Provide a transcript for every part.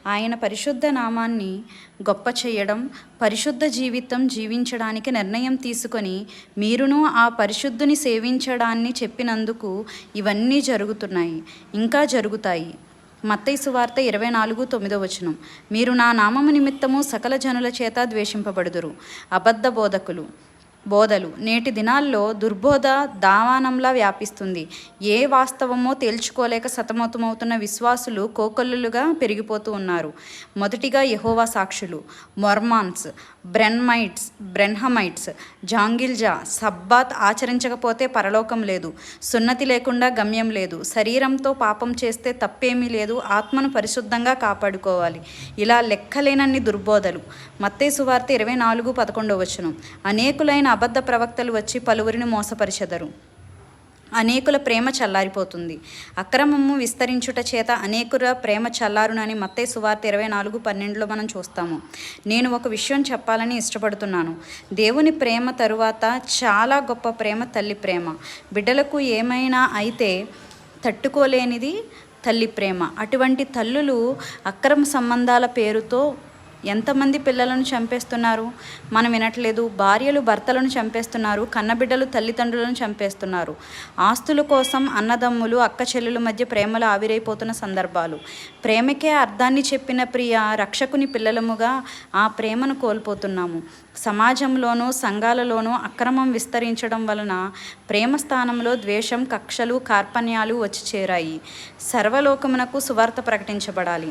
ఆయన పరిశుద్ధ నామాన్ని గొప్ప చేయడం, పరిశుద్ధ జీవితం జీవించడానికి నిర్ణయం తీసుకొని మీరును ఆ పరిశుద్ధుని సేవించడాన్ని చెప్పినందుకు ఇవన్నీ జరుగుతున్నాయి, ఇంకా జరుగుతాయి. మత్తయి సువార్త 24:9 మీరు నా నామము నిమిత్తము సకల జనుల చేత ద్వేషింపబడుదురు. అబద్ధ బోధలు నేటి దినాల్లో దుర్బోధ దావానంలా వ్యాపిస్తుంది. ఏ వాస్తవమో తేల్చుకోలేక సతమతమవుతున్న విశ్వాసులు కోకొల్లులుగా పెరిగిపోతూ ఉన్నారు. మొదటిగా యెహోవా సాక్షులు, మొర్మాన్స్, బ్రెన్హమైట్స్, జాంగిల్జా సబ్బాత్ ఆచరించకపోతే పరలోకం లేదు, సున్నతి లేకుండా గమ్యం లేదు, శరీరంతో పాపం చేస్తే తప్పేమీ లేదు, ఆత్మను పరిశుద్ధంగా కాపాడుకోవాలి. ఇలా లెక్కలేనన్ని దుర్బోధలు. మత్తయి సువార్త 24:11 అనేకులైన అబద్ధ ప్రవక్తలు వచ్చి పలువురిని మోసపరిచెదరు. అనేకుల ప్రేమ చల్లారిపోతుంది. అక్రమము విస్తరించుట చేత అనేకుల ప్రేమ చల్లారునని మత్తయి సువార్త 24:12 మనం చూస్తాము. నేను ఒక విషయం చెప్పాలని ఇష్టపడుతున్నాను. దేవుని ప్రేమ తరువాత చాలా గొప్ప ప్రేమ తల్లి ప్రేమ. బిడ్డలకు ఏమైనా అయితే తట్టుకోలేనిది తల్లి ప్రేమ. అటువంటి తల్లులు అక్రమ సంబంధాల పేరుతో ఎంతమంది పిల్లలను చంపేస్తున్నారు, మనం వినట్లేదు. భార్యలు భర్తలను చంపేస్తున్నారు, కన్నబిడ్డలు తల్లిదండ్రులను చంపేస్తున్నారు. ఆస్తుల కోసం అన్నదమ్ములు అక్క చెల్లెల మధ్య ప్రేమలు ఆవిరైపోతున్న సందర్భాలు. ప్రేమకే అర్థాన్ని చెప్పిన ప్రియ రక్షకుని పిల్లలముగా ఆ ప్రేమను కోల్పోతున్నాము. సమాజంలోనూ సంఘాలలోనూ అక్రమం విస్తరించడం వలన ప్రేమ స్థానంలో ద్వేషం, కక్షలు, కార్పణ్యాలు వచ్చి చేరాయి. సర్వలోకమునకు సువార్త ప్రకటించబడాలి.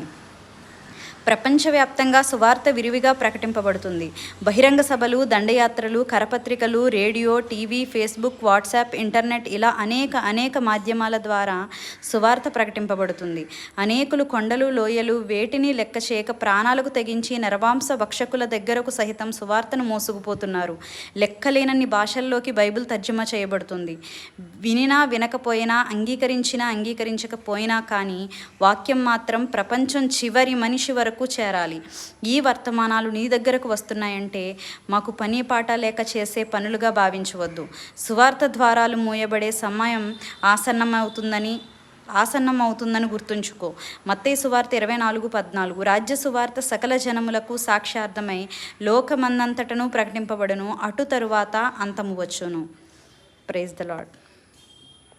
ప్రపంచవ్యాప్తంగా సువార్త విరివిగా ప్రకటింపబడుతుంది. బహిరంగ సభలు, దండయాత్రలు, కరపత్రికలు, radio, TV, Facebook, WhatsApp, internet ఇలా అనేక మాధ్యమాల ద్వారా సువార్త ప్రకటింపబడుతుంది. అనేకులు కొండలు, లోయలు వేటిని లెక్క చేయక ప్రాణాలకు తెగించి నరమాంస భక్షకుల దగ్గరకు సహితం సువార్తను మోసుకుపోతున్నారు. లెక్కలేనన్ని భాషల్లోకి బైబిల్ తర్జుమా చేయబడుతుంది. వినినా వినకపోయినా, అంగీకరించకపోయినా కానీ వాక్యం మాత్రం ప్రపంచం చివరి మనిషి వరకు చేరాలి. ఈ వర్తమానాలు నీ దగ్గరకు వస్తున్నాయంటే మాకు పని పాట లేక చేసే పనులుగా భావించవద్దు. సువార్త ద్వారాలు మూయబడే సమయం ఆసన్నమవుతుందని గుర్తుంచుకో. మత్తయి సువార్త 24:14 రాజ్య సువార్త సకల జనములకు సాక్ష్యార్థమై లోకమందంతటను ప్రకటింపబడును, అటు తరువాత అంతము వచ్చును. Praise the lord.